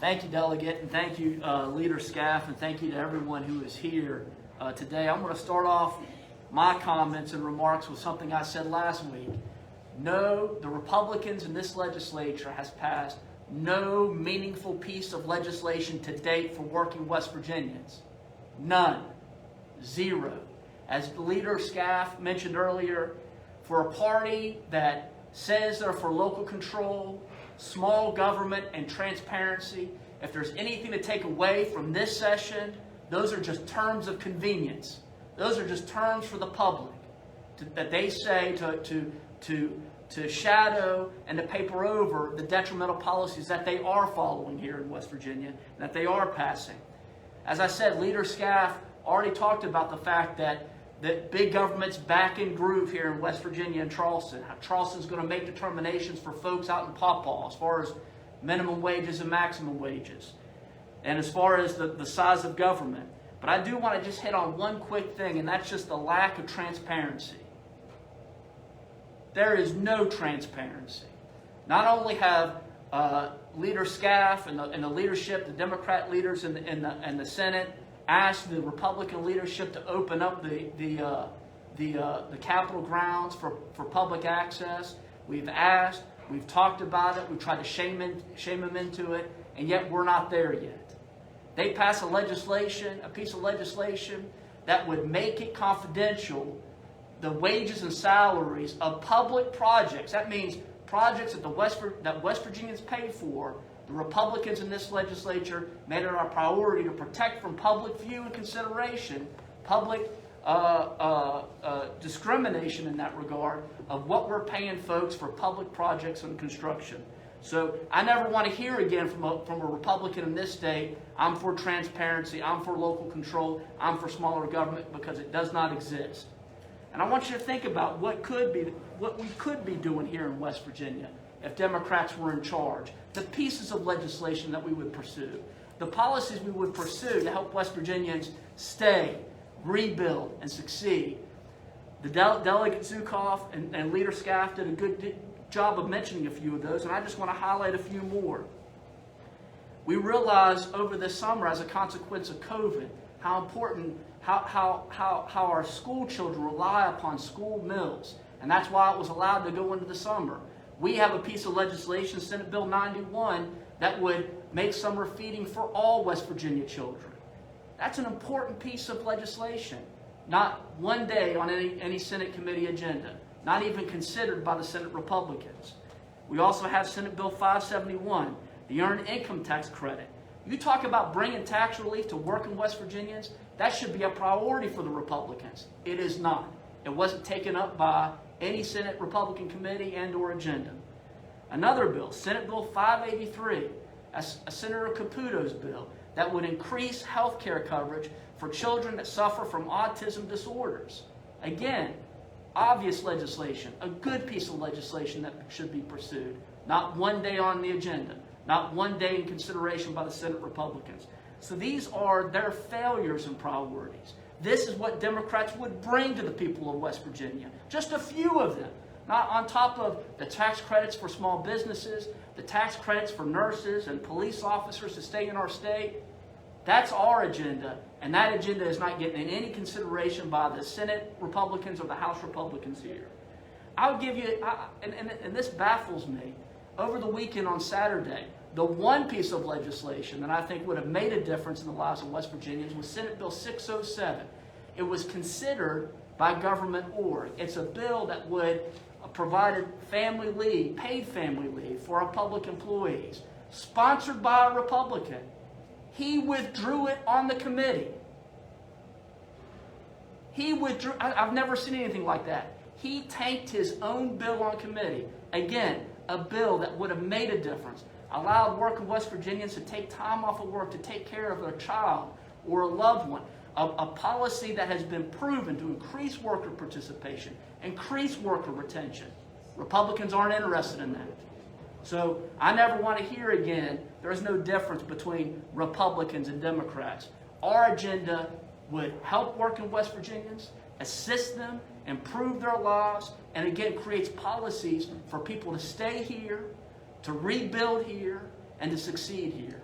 Thank you, Delegate, and thank you, Leader Scaff, and thank you to everyone who is here today. I'm going to start off my comments and remarks with something I said last week. No, the Republicans in this legislature has passed no meaningful piece of legislation to date for working West Virginians. None. Zero. As Leader Scaff mentioned earlier, for a party that says they're for local control, small government, and transparency, if there's anything to take away from this session, those are just terms of convenience. Those are just terms for the public that they say to shadow and to paper over the detrimental policies that they are following here in West Virginia, and that they are passing. As I said, Leader Scaff already talked about the fact that big government's back in groove here in West Virginia and Charleston. How Charleston's going to make determinations for folks out in Pawpaw as far as minimum wages and maximum wages, and as far as the size of government. But I do want to just hit on one quick thing, and that's just the lack of transparency. There is no transparency. Not only have Leader Scaff and the leadership, the Democrat leaders in the Senate, asked the Republican leadership to open up the Capitol grounds for public access. We've asked, we've talked about it, we've tried to shame them into it, and yet we're not there yet. They passed a piece of legislation that would make it confidential, the wages and salaries of public projects. That means projects that West Virginians pay for. The Republicans in this legislature made it our priority to protect from public view and consideration, public discrimination in that regard of what we're paying folks for public projects and construction. So I never want to hear again from a Republican in this state, I'm for transparency, I'm for local control, I'm for smaller government, because it does not exist. And I want you to think about what we could be doing here in West Virginia if Democrats were in charge. The pieces of legislation that we would pursue, the policies we would pursue to help West Virginians stay, rebuild, and succeed. The Delegate Zukoff and Leader Scaff did a good job of mentioning a few of those, and I just want to highlight a few more. We realized over this summer, as a consequence of COVID, how important, how our school children rely upon school meals, and that's why it was allowed to go into the summer. We have a piece of legislation, Senate Bill 91, that would make summer feeding for all West Virginia children. That's an important piece of legislation. Not one day on any Senate committee agenda. Not even considered by the Senate Republicans. We also have Senate Bill 571, the Earned Income Tax Credit. You talk about bringing tax relief to working West Virginians, that should be a priority for the Republicans. It is not. It wasn't taken up by any Senate Republican committee and or agenda. Another bill, Senate Bill 583, a Senator Caputo's bill, that would increase health care coverage for children that suffer from autism disorders. Again, obvious legislation, a good piece of legislation that should be pursued. Not one day on the agenda, not one day in consideration by the Senate Republicans. So these are their failures and priorities. This is what Democrats would bring to the people of West Virginia. Just a few of them. Not on top of the tax credits for small businesses, the tax credits for nurses and police officers to stay in our state. That's our agenda, and that agenda is not getting any consideration by the Senate Republicans or the House Republicans here. I'll give you, and this baffles me, over the weekend on Saturday, the one piece of legislation that I think would have made a difference in the lives of West Virginians was Senate Bill 607. It was considered by Government Org. It's a bill that would provide family leave, paid family leave for our public employees, sponsored by a Republican. He withdrew it on the committee. He withdrew. I've never seen anything like that. He tanked his own bill on committee. Again, a bill that would have made a difference. Allowed working West Virginians to take time off of work to take care of their child or a loved one. A policy that has been proven to increase worker participation, increase worker retention. Republicans aren't interested in that. So I never want to hear again, there's no difference between Republicans and Democrats. Our agenda would help working West Virginians, assist them, improve their lives, and again creates policies for people to stay here, to rebuild here, and to succeed here.